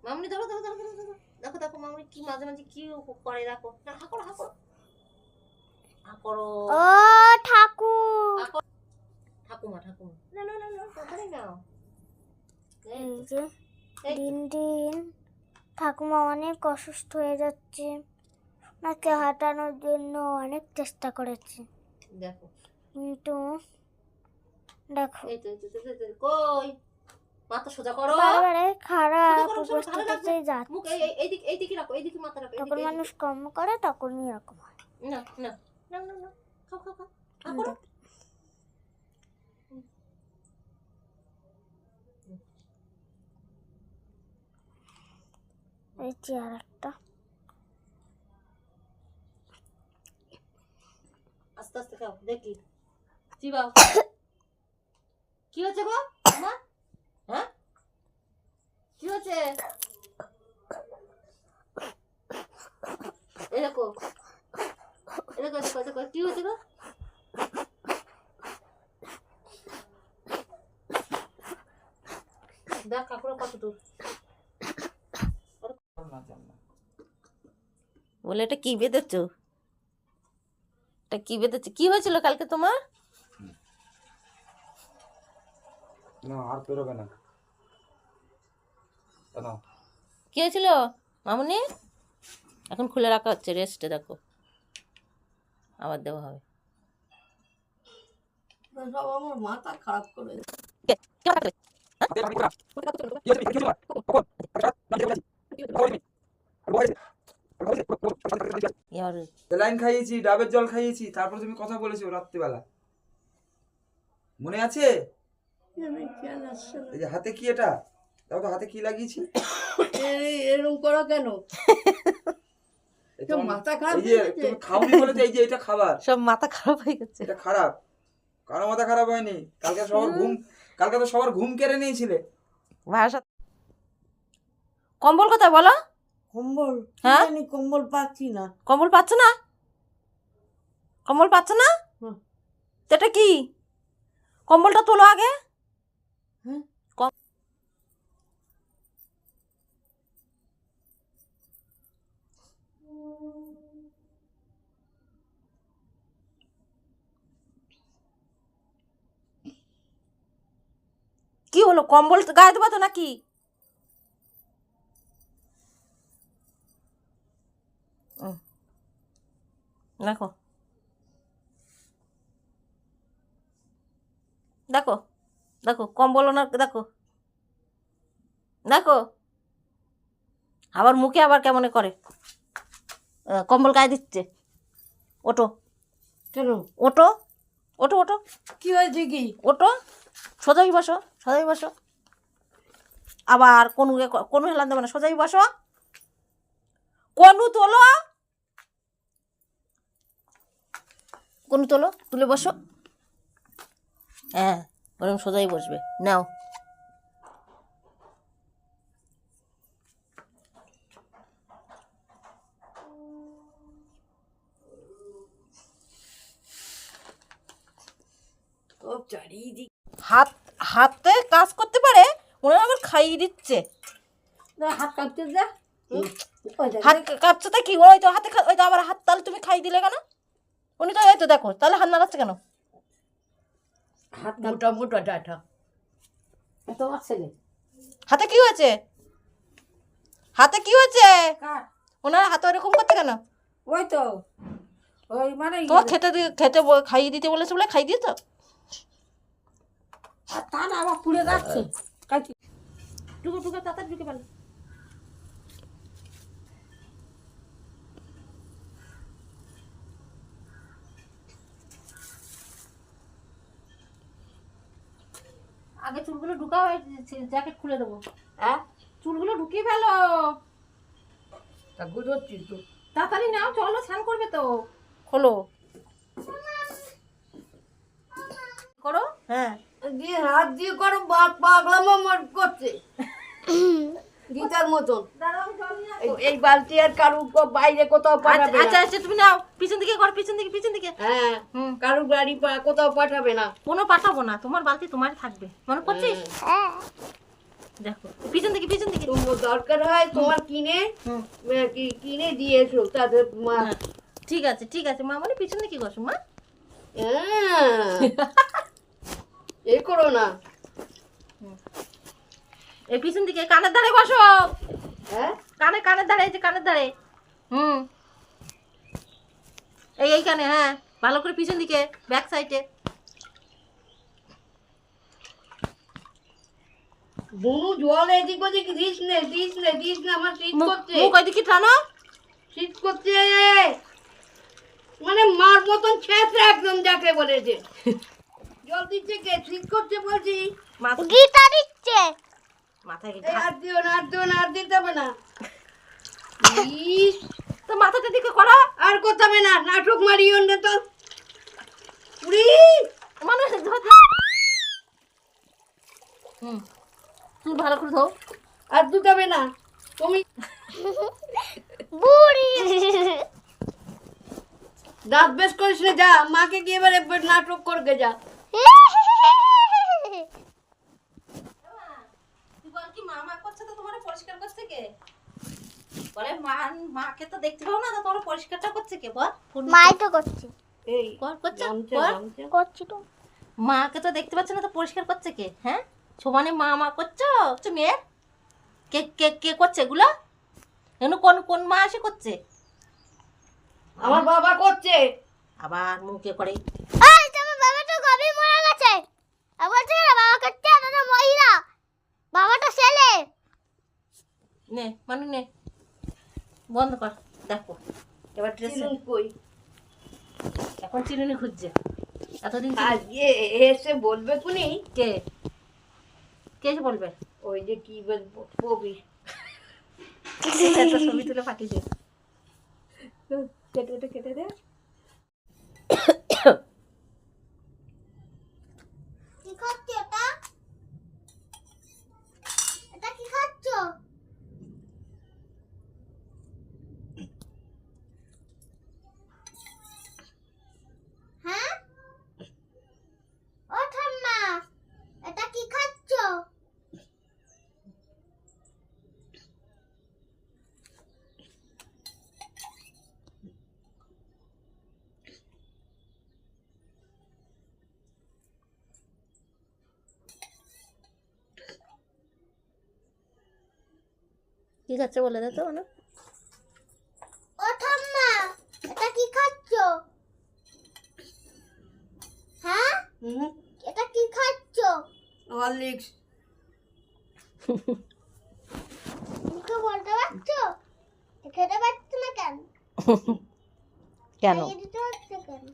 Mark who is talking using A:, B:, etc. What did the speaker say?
A: মামনি ধরো ধরো ধরো ধরো ধরো। দেখো দেখো মামনি কি মাঝে মাঝে কি করে, দেখো না, হা করো হা করো হা করো।
B: ও ঠাকুর,
A: ঠাকুমা ঠাকুমা না না না না তাড়াতাড়ি নাও।
B: এই যে দিন দিন ঠাকুমা অনেক অসুস্থ হয়ে যাচ্ছে, ওনাকে হাঁটানোর জন্য অনেক চেষ্টা করেছি
A: দেখো
B: কিন্তু দেখো
A: এই তো কই মাথা সোজা করো,
B: বারবারে খারাপ
A: সোজা করো, ভালো লাগবে।
B: অবস্থাতেই যাচ্ছে।
A: মুখ এইদিকে রাখো, এইদিকে মাথা রাখো,
B: যখন মানুষ কম করে তখনই এরকম হয়।
A: না না না না না খাও খাও খাও হা করো।
B: এই চেয়ার একটা
A: আস্তে আস্তে খাও দেখি চিবাও। কি হচ্ছে গো তোমার? হ্যাঁ কি হচ্ছে? এরকম এরকম দেখো দেখো কি হচ্ছে গো? দেখ কাকুরা কত দূর বলে। এটা কি বেঁধেছ? এটা কি বেঁধেছ? কি হয়েছিল কালকে তোমার?
C: না আর বেরোবে না। কেন?
A: কি হয়েছিল মামুনি? এখন খুলে রাখা হচ্ছে, রেস্টে দেখো, আবার দেওয়া হবে।
D: সব আমার মাথা খারাপ করে
C: স্যালাইন খাইয়েছি, ডাবের জল খাইয়েছি, তারপর তুমি কথা বলেছো রাত্রিবেলা, মনে আছে? এই যে হাতে কি এটা? তাও তো হাতে কি লাগিয়েছি?
D: এরকম করো কেন?
C: এই তোমার-
D: মাথা খারাপ
C: এই যে
D: হয়ে গেছে?
C: তুমি খাওনি বলে তো এই যে এটা খাবার,
A: সব মাথা খারাপ হয়ে গেছে।
C: এটা খারাপ। কারো মাথা খারাপ হয়নি, কালকে তো সবার ঘুম কেড়ে নিয়েছিলে।
A: ভাষা কম্বল কোথায় বলো?
D: কম্বল
A: হ্যাঁ?
D: জানি কম্বল পাচ্ছি না।
A: কম্বল পাচ্ছ না? কম্বল পাচ্ছ না?
D: হুম।
A: এটা কি? কম্বলটা তোলো আগে।
D: হ্যাঁ?
A: কি হলো, কম্বল গায়ে দেবো তো নাকি? দেখো দেখো দেখো কম্বল ওনার, দেখো দেখো আবার মুখে আবার কেমন করে কম্বল গায়ে দিচ্ছে। ওটো
D: কেন?
A: ওটো ওটো ওটো
D: কি হয়েছে কি?
A: ওটো, সোজাই বসো, সোজাই বসো। আবার কোনো হেলান দেবে না, সোজাই বসো। কনু তোলো, কনু তোলো, তুলে বসো। হ্যাঁ ওরকম সোজাই বসবে। নাও
D: সব চারিদিক
A: হাতে কাজ করতে পারে, ওনারা আবার খাইয়ে দিচ্ছে।
D: হাত কাটতে যা।
A: হাত কাঁপছে তা কি? ওই তো হাতে ওই তো আবার হাত, তাহলে তুমি খাই দিলে কেন? উনি তো এই তো দেখো, তাহলে হাত নাড়াচ্ছে কেন?
D: হাত মোটা মোটা ডাটা। তোমার ছেলে
A: হাতে কি হয়েছে? হাতে কি হয়েছে?
D: কার?
A: ওনার হাতে ওরকম করতে কেন?
D: ওই তো ওই মানে
A: তোমার খেতে খাইয়ে দিতে বলেছে বলে খাই দিয়েছ।
D: আর তা না আবার পুড়ে যাচ্ছে।
A: ঢুকে ঢুকে তাড়াতাড়ি ঢুকে পেল। আগে চুলগুলো ঢুকাও, জ্যাকেট খুলে দেবো।
D: হ্যাঁ
A: চুলগুলো ঢুকিয়ে ফেলো,
D: তা গুজোচ্ছিস তো।
A: তাড়াতাড়ি নাও, চলো স্নান করবে তো। খোলো করো। হ্যাঁ
D: দিয়ে হাত দিয়ে করো, পাগলামো মন করছে গীতার মতন। এই বালতি আর কারু বাইরে কোথাও পাঠাবে
A: আচ্ছা
D: না।
A: আচ্ছা তুমি নাও, পিছন দিকে করো, পিছন দিকে পিছন দিকে।
D: হ্যাঁ কারু গাড়ি কোথাও পাঠাবে না।
A: কোনো পাঠাবো না, তোমার বালতি তোমারই থাকবে, মনে করছিস? দেখো পিছন থেকে পিছন থেকে।
D: তোমার দরকার হয় তোমার কিনে
A: হুম।
D: কিনে দিয়েছো তাদের মা।
A: হ্যাঁ, ঠিক আছে ঠিক আছে মা, মানে পিছন দিকে বসো মা।
D: এ করো না।
A: এই পিছন দিকে কানের ধারে বসো।
D: হ্যাঁ
A: কানের ধারে, এই যে কানের ধারে। হুম, এইখানে, হ্যাঁ ভালো করে পিছন দিকে, ব্যাক সাইডে।
D: বুনু জল এদিক ওদিক দিস নে আমার শীত করছে।
A: মুখ ওইদিকে টানো।
D: শীত করছে মানে মার মতন ছেঁচড়া একদম যাকে বলেছে। জল দিচ্ছে কে? শীত করছে বলছি।
B: গীতা দিচ্ছে।
A: মাথায়
D: এই আর দিও না, আর দিও না, আর দিতে হবে না। ইস,
A: তো মাথাটা দিকে করো।
D: আর কোথাবে না, নাটক মারিও না তো। উড়ি
A: মানুষ হুম, তুমি ভালো করে ধো।
D: আর দুটাবে না তুমি।
B: বুড়ি
D: দাঁত বেশ করিস না, যা মাকে গিয়ে এবারে নাটক করকে যা।
A: তুই বল কি মা করছে তো তোমার পরিষ্কার করছে কে? বলে মাকে তো দেখতে পাও না, তো তোমার পরিষ্কারটা করছে কে? বল
B: মাই তো করছি।
D: এই
A: করছে
D: গামছা,
A: কর।
D: গামছা।
B: করছি তো।
A: মাকে তো দেখতে পাচ্ছ না, তো পরিষ্কার করছে কে? হ্যাঁ, সমানে মা করছো মেয়ে। কে কে কে করছে এগুলো? এগুলো কোন কোন মা এসে করছে?
D: আমার বাবা করছে।
A: আবার মুখে করে।
B: এই তোমার বাবা তো কবে মারা গেছে? আবার বলছে না বাবা করছে, দাদা মহিলা, বাবাটা ছেলে।
A: নে মানু নে, বন্ধ কর। দেখো এবার ড্রেস
D: চিনুন কই?
A: এখন চিরুনি খুঁজছে। এতদিন
D: আজকে এসে বলবে কোনি
A: কে কে এসে বলবে?
D: ওই যে কি বলবো কবি।
A: একটা ছবি তুলে পাঠিয়েছে।
D: কেটে দে।
B: কি খাচ্ছ এটা? এটা কি খাচ্ছ? হ্যাঁ? ও ঠাম্মা, এটা কি খাচ্ছ?
A: কি খাচ্ছে বলে দে তো মানু।
B: ও ঠাম্মা, এটা কি খাচ্ছ? হ্যাঁ? এটা কি খাচ্ছ?
D: হরলিক্স।
B: মুখে বলতে পারছো? খেতে পারছো না কেন?
A: কেন?
B: খাইয়ে দিতে হচ্ছে কেন?